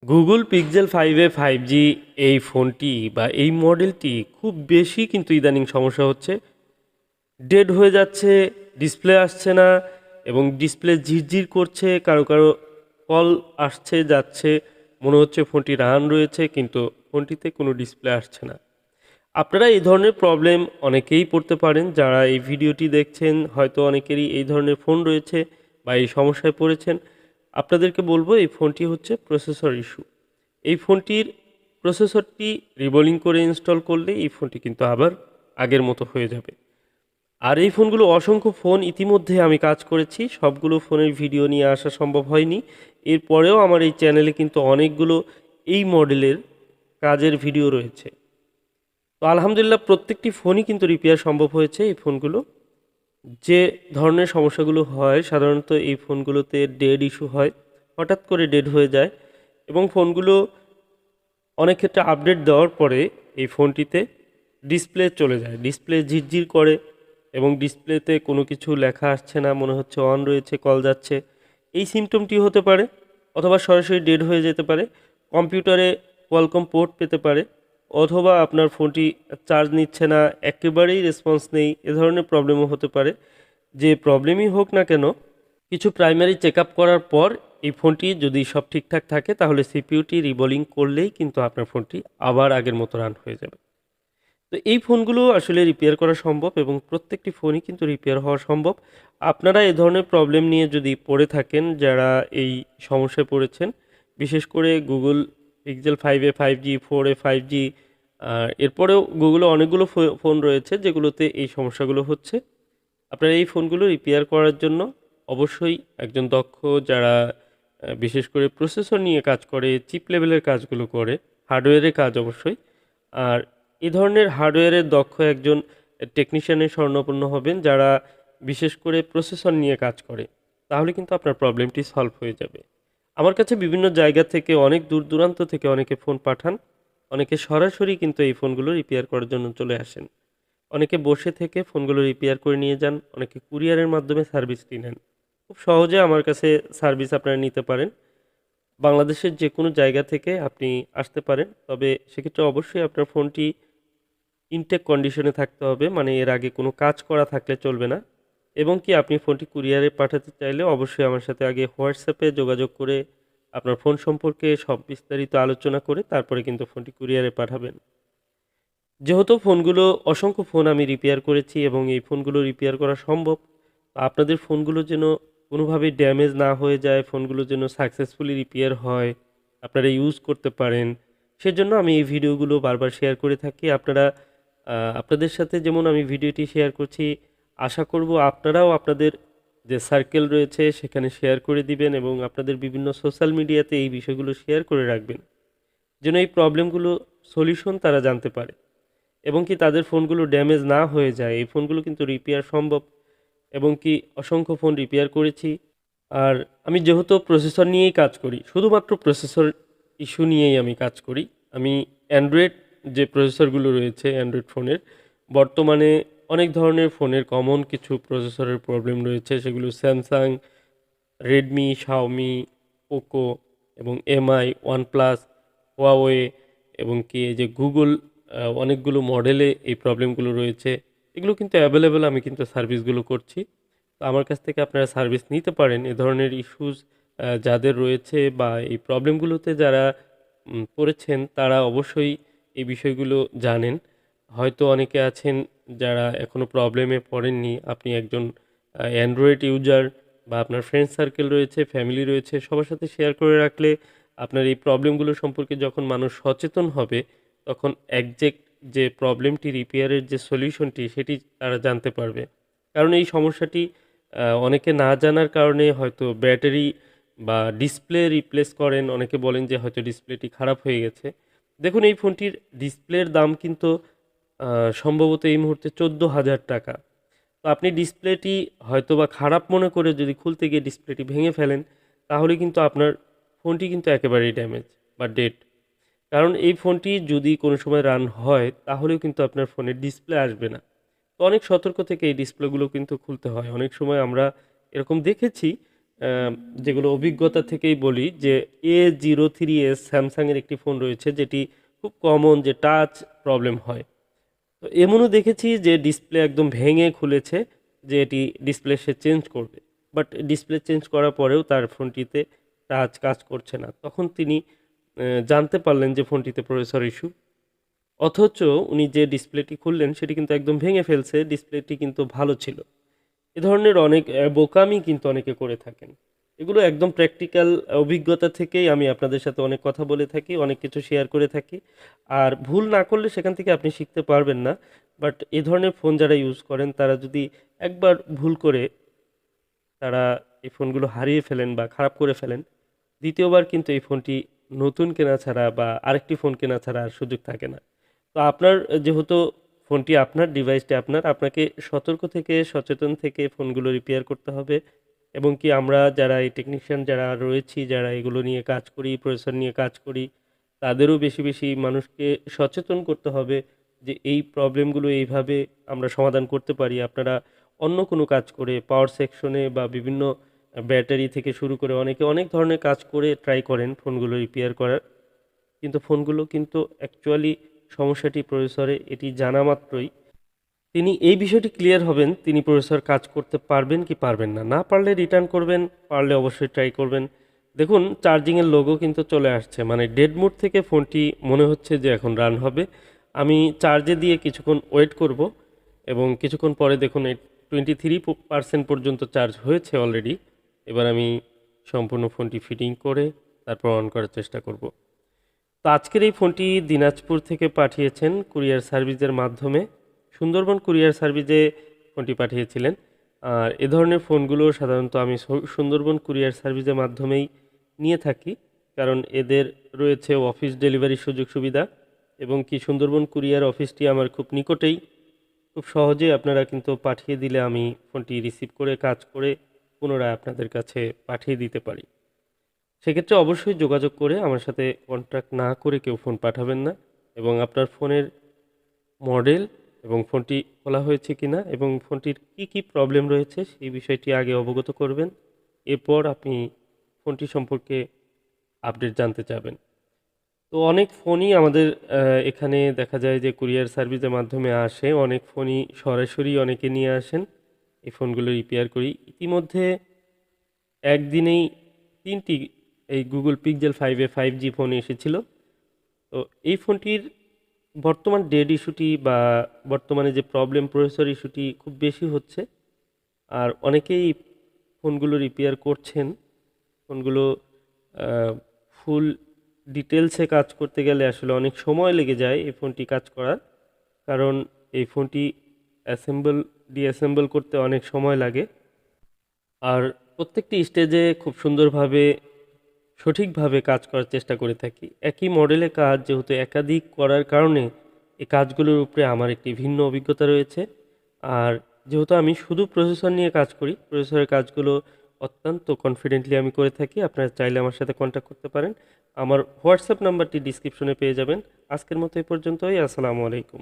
Google pixel 5 এ 5G এই ফোনটি বা এই মডেলটি খুব বেশি কিন্তু ইদানিং সমস্যা হচ্ছে। ডেড হয়ে যাচ্ছে, ডিসপ্লে আসছে না এবং ডিসপ্লে ঝিরঝির করছে, কারো কল আসছে যাচ্ছে, মনে হচ্ছে ফোনটি রান রয়েছে কিন্তু ফোনটিতে কোনো ডিসপ্লে আসছে না। আপনারা এই ধরনের প্রবলেম অনেকেই পড়তে পারেন, যারা এই ভিডিওটি দেখছেন হয়তো অনেকেরই এই ধরনের ফোন রয়েছে বা এই সমস্যায় পড়েছেন। আপনাদেরকে বলবো এই ফোনটি হচ্ছে প্রসেসর ইস্যু। এই ফোনটির প্রসেসরটি রিবোলিং করে ইনস্টল করলে এই ফোনটি কিন্তু আবার আগের মতো হয়ে যাবে। আর এই ফোনগুলো অসংখ্য ফোন ইতিমধ্যে আমি কাজ করেছি, সবগুলো ফোনের ভিডিও নিয়ে আসা সম্ভব হয়নি। এরপরেও আমার এই চ্যানেলে কিন্তু অনেকগুলো এই মডেলের কাজের ভিডিও রয়েছে। তো আলহামদুলিল্লাহ প্রত্যেকটি ফোনই কিন্তু রিপেয়ার সম্ভব হয়েছে। এই ফোনগুলো যে ধরনের সমস্যাগুলো হয় সাধারণত এই ফোনগুলোতে ডেড ইস্যু হয়, হঠাৎ করে ডেড হয়ে যায় এবং ফোনগুলো অনেক ক্ষেত্রে আপডেট দেওয়ার পরে এই ফোনটিতে ডিসপ্লে চলে যায়, ডিসপ্লে ঝিরঝির করে এবং ডিসপ্লেতে কোনো কিছু লেখা আসছে না, মনে হচ্ছে অন রয়েছে, কল যাচ্ছে। এই সিমটমটি হতে পারে, অথবা সরাসরি ডেড হয়ে যেতে পারে। কম্পিউটারে কোয়ালকম পোর্ট পেতে পারে, অথবা আপনার ফোনটি চার্জ নিচ্ছে না, একেবারেই রেসপন্স নেই, এ ধরনের প্রবলেমও হতে পারে। যে প্রবলেমই হোক না কেন, কিছু প্রাইমারি চেক আপ করার পর এই ফোনটি যদি সব ঠিকঠাক থাকে তাহলে সিপিইউটি রিবোলিং করলেই কিন্তু আপনার ফোনটি আবার আগের মতো রান হয়ে যাবে। তো এই ফোনগুলো আসলে রিপেয়ার করা সম্ভব এবং প্রত্যেকটি ফোনই কিন্তু রিপেয়ার হওয়া সম্ভব। আপনারা এ ধরনের প্রবলেম নিয়ে যদি পড়ে থাকেন, যারা এই সমস্যায় পড়েছেন, বিশেষ করে গুগল পিক্সেল 5 এ 5G, 4 এ 5G, এরপরেও গুগলে অনেকগুলো ফোন রয়েছে যেগুলোতে এই সমস্যাগুলো হচ্ছে। আপনারা এই ফোনগুলো রিপেয়ার করার জন্য অবশ্যই একজন দক্ষ, যারা বিশেষ করে প্রসেসর নিয়ে কাজ করে, চিপ লেভেলের কাজগুলো করে, হার্ডওয়্যারের কাজ অবশ্যই। আর এ ধরনের হার্ডওয়্যারের দক্ষ একজন টেকনিশিয়ানের শরণাপন্ন হবেন, যারা বিশেষ করে প্রসেসর নিয়ে কাজ করে। তাহলে কিন্তু আপনার প্রবলেমটি সলভ হয়ে যাবে। আমার কাছে বিভিন্ন জায়গা থেকে, অনেক দূর দূরান্ত থেকে অনেকে ফোন পাঠান, অনেকে সরাসরি কিন্তু এই ফোনগুলো রিপেয়ার করার জন্য চলে আসেন। অনেকে বসে থেকে ফোনগুলো রিপেয়ার করে নিয়ে যান, অনেকে কুরিয়ারের মাধ্যমে সার্ভিসটি নেন। খুব সহজে আমার কাছে সার্ভিস আপনারা নিতে পারেন। বাংলাদেশের যে কোনো জায়গা থেকে আপনি আসতে পারেন, তবে সেক্ষেত্রে অবশ্যই আপনার ফোনটি ইনটেক কন্ডিশনে থাকতে হবে, মানে এর আগে কোনো কাজ করা থাকলে চলবে না। এবং কি আপনি ফোনটি কুরিয়ারে পাঠাতে চাইলে অবশ্যই আমার সাথে আগে হোয়াটসঅ্যাপে যোগাযোগ করে আপনার ফোন সম্পর্কে সব বিস্তারিত আলোচনা করে তারপরে কিন্তু ফোনটি কুরিয়ারে পাঠাবেন। যেহেতু ফোনগুলো অসংখ্য ফোন আমি রিপেয়ার করেছি এবং এই ফোনগুলো রিপেয়ার করা সম্ভব, আপনাদের ফোনগুলো যেন কোনোভাবেই ড্যামেজ না হয়ে যায়, ফোনগুলো যেন সাকসেসফুলি রিপেয়ার হয়, আপনারা ইউজ করতে পারেন, সেজন্য আমি এই ভিডিওগুলো বারবার শেয়ার করে থাকি। আপনারা আপনাদের সাথে যেমন আমি ভিডিওটি শেয়ার করছি, আশা করব আপনারাও আপনাদের যে সার্কেল রয়েছে সেখানে শেয়ার করে দিবেন এবং আপনাদের বিভিন্ন সোশ্যাল মিডিয়াতে এই বিষয়গুলো শেয়ার করে রাখবেন, যেন এই প্রবলেমগুলো সলিউশন তারা জানতে পারে এবং কি তাদের ফোনগুলো ড্যামেজ না হয়ে যায়। এই ফোনগুলো কিন্তু রিপেয়ার সম্ভব এবং কি অসংখ্য ফোন রিপেয়ার করেছি। আর আমি যেহেতু প্রসেসর নিয়েই কাজ করি, শুধুমাত্র প্রসেসর ইস্যু নিয়েই আমি কাজ করি। আমি অ্যান্ড্রয়েড যে প্রসেসরগুলো রয়েছে অ্যান্ড্রয়েড ফোনের, বর্তমানে অনেক ধরনের ফোনের কমন কিছু প্রসেসরের প্রবলেম রয়েছে, সেগুলো স্যামসাং, রেডমি, শাওমি, পোকো এবং এমআই, ওয়ানপ্লাস, হুয়াওয়ে এবং কি এই যে গুগল, অনেকগুলো মডেলে এই প্রবলেমগুলো রয়েছে। এগুলো কিন্তু অ্যাভেলেবেল, আমি কিন্তু সার্ভিসগুলো করছি। তো আমার কাছ থেকে আপনারা সার্ভিস নিতে পারেন। এ ধরনের ইস্যুস যাদের রয়েছে বা এই প্রবলেমগুলোতে যারা পড়েছেন তারা অবশ্যই এই বিষয়গুলো জানেন। হয়তো অনেকে আছেন যারা এখনও প্রবলেমে পড়েননি। আপনি একজন অ্যান্ড্রয়েড ইউজার বা আপনার ফ্রেন্ড সার্কেল রয়েছে, ফ্যামিলি রয়েছে, সবার সাথে শেয়ার করে রাখলে আপনার এই প্রবলেমগুলো সম্পর্কে যখন মানুষ সচেতন হবে, তখন একজ্যাক্ট যে প্রবলেমটি রিপেয়ারের যে সলিউশনটি সেটি তারা জানতে পারবে। কারণ এই সমস্যাটি অনেকে না জানার কারণে হয়তো ব্যাটারি বা ডিসপ্লে রিপ্লেস করেন। অনেকে বলেন যে হয়তো ডিসপ্লেটি খারাপ হয়ে গেছে। দেখুন এই ফোনটির ডিসপ্লের দাম কিন্তু সম্ভবত এই মুহূর্তে 14,000 টাকা। তো আপনি ডিসপ্লেটি হয়তোবা খারাপ মনে করে যদি খুলতে গিয়ে ডিসপ্লেটি ভেঙে ফেলেন, তাহলে কিন্তু আপনার ফোনটি কিন্তু একেবারেই ড্যামেজ বা ডেড। কারণ এই ফোনটি যদি কোনো সময় রান হয় তাহলেও কিন্তু আপনার ফোনের ডিসপ্লে আসবে না। তো অনেক সতর্ক থেকে এই ডিসপ্লেগুলো কিন্তু খুলতে হয়। অনেক সময় আমরা এরকম দেখেছি আহ, যেগুলো অভিজ্ঞতা থেকেই বলি যে A03s স্যামসাংয়ের একটি ফোন রয়েছে যেটি খুব কমন যে টাচ প্রবলেম হয়। তো এমনও দেখেছি যে ডিসপ্লে একদম ভেঙে খুলেছে, যে এটি ডিসপ্লে সে চেঞ্জ করবে, বাট ডিসপ্লে চেঞ্জ করার পরেও তার ফোনটিতে টাচ কাজ করছে না। তখন তিনি জানতে পারলেন যে ফোনটিতে প্রসেসর ইস্যু, অথচ উনি যে ডিসপ্লেটি খুললেন সেটি কিন্তু একদম ভেঙে ফেলছে, ডিসপ্লেটি কিন্তু ভালো ছিল। এ ধরনের অনেক বোকামি কিন্তু অনেকে করে থাকেন। এগুলো একদম প্র্যাকটিক্যাল অভিজ্ঞতা থেকেই আমি আপনাদের সাথে অনেক কথা বলে থাকি, অনেক কিছু শেয়ার করে থাকি। আর ভুল না করলে সেখান থেকে আপনি শিখতে পারবেন না। বাট এ ধরনের ফোন যারা ইউজ করেন তারা যদি একবার ভুল করে তারা এই ফোনগুলো হারিয়ে ফেলেন বা খারাপ করে ফেলেন, দ্বিতীয়বার কিন্তু এই ফোনটি নতুন কেনা ছাড়া বা আরেকটি ফোন কেনা ছাড়া আর সুযোগ থাকে না। তো আপনার যেহেতু ফোনটি আপনার, ডিভাইসটি আপনার, আপনাকে সতর্ক থেকে সচেতন থেকে ফোনগুলো রিপেয়ার করতে হবে। এবং কি আমরা যারা এই টেকনিশিয়ান যারা রয়েছি, যারা এগুলো নিয়ে কাজ করি, প্রসেসর নিয়ে কাজ করি, তাদেরও বেশি বেশি মানুষকে সচেতন করতে হবে যে এই প্রবলেমগুলো এইভাবে আমরা সমাধান করতে পারি। আপনারা অন্য কোনো কাজ করে পাওয়ার সেকশনে বা বিভিন্ন ব্যাটারি থেকে শুরু করে অনেকে অনেক ধরনের কাজ করে ট্রাই করেন ফোনগুলো রিপেয়ার করার, কিন্তু ফোনগুলো কিন্তু অ্যাকচুয়ালি সমস্যাটি প্রসেসরে, এটি জানা মাত্রই তিনি এই বিষয়টি ক্লিয়ার হবেন তিনি প্রসেসর কাজ করতে পারবেন কি পারবেন না। না পারলে রিটার্ন করবেন, পারলে অবশ্যই ট্রাই করবেন। দেখুন চার্জিংয়ের লোগো কিন্তু চলে আসছে, মানে ডেড মোড থেকে ফোনটি মনে হচ্ছে যে এখন রান হবে। আমি চার্জে দিয়ে কিছুক্ষণ ওয়েট করব এবং কিছুক্ষণ পরে দেখুন 23% পর্যন্ত চার্জ হয়েছে অলরেডি। এবার আমি সম্পূর্ণ ফোনটি ফিটিং করে তারপর অন করার চেষ্টা করব। তো আজকের এই ফোনটি দিনাজপুর থেকে পাঠিয়েছেন কুরিয়ার সার্ভিসের মাধ্যমে, সুন্দরবন কুরিয়ার সার্ভিসে ফোনটি পাঠিয়েছিলেন। আর এ ধরনের ফোনগুলো সাধারণত আমি সুন্দরবন কুরিয়ার সার্ভিসের মাধ্যমেই নিয়ে থাকি, কারণ এদের রয়েছে অফিস ডেলিভারির সুযোগ সুবিধা এবং কি সুন্দরবন কুরিয়ার অফিসটি আমার খুব নিকটেই। খুব সহজে আপনারা কিন্তু পাঠিয়ে দিলে আমি ফোনটি রিসিভ করে কাজ করে পুনরায় আপনাদের কাছে পাঠিয়ে দিতে পারি। সেক্ষেত্রে অবশ্যই যোগাযোগ করে আমার সাথে কন্ট্যাক্ট না করে কেউ ফোন পাঠাবেন না, এবং আপনার ফোনের মডেল এবং ফোনটি খোলা হয়েছে কিনা এবং ফোনটির কি কি প্রবলেম রয়েছে সেই বিষয়টি আগে অবগত করবেন। এরপর আপনি ফোনটি সম্পর্কে আপডেট জানতে চাবেন। তো অনেক ফোনই আমাদের এখানে দেখা যায় যে কুরিয়ার সার্ভিসের মাধ্যমে আসে, অনেক ফোনই সরাসরি অনেকে নিয়ে আসেন, এই ফোনগুলো রিপেয়ার করি। ইতিমধ্যে একদিনেই 3টি এই গুগল পিক্সেল 5 5G ফোন এসেছিল। তো এই ফোনটির বর্তমান ডেড ইস্যুটি বা বর্তমানে যে প্রবলেম প্রসেসর ইস্যুটি খুব বেশি হচ্ছে, আর অনেকেই ফোনগুলো রিপেয়ার করছেন। ফোনগুলো ফুল ডিটেলসে কাজ করতে গেলে আসলে অনেক সময় লেগে যায় এই ফোনটি কাজ করার, কারণ এই ফোনটি ডিঅ্যাসেম্বল করতে অনেক সময় লাগে। আর প্রত্যেকটি স্টেজে খুব সুন্দরভাবে সঠিকভাবে কাজ করার চেষ্টা করে থাকি। একই মডেলের কাজ যেহেতু একাধিক করার কারণে এই কাজগুলোর উপরে আমার একটি ভিন্ন অভিজ্ঞতা রয়েছে। আর যেহেতু আমি শুধু প্রসেসর নিয়ে কাজ করি, প্রসেসরের কাজগুলো অত্যন্ত কনফিডেন্টলি আমি করে থাকি। আপনারা চাইলে আমার সাথে কন্ট্যাক্ট করতে পারেন। আমার হোয়াটসঅ্যাপ নাম্বারটি ডিসক্রিপশনে পেয়ে যাবেন। আজকের মতো এই পর্যন্তই। আসসালামু আলাইকুম।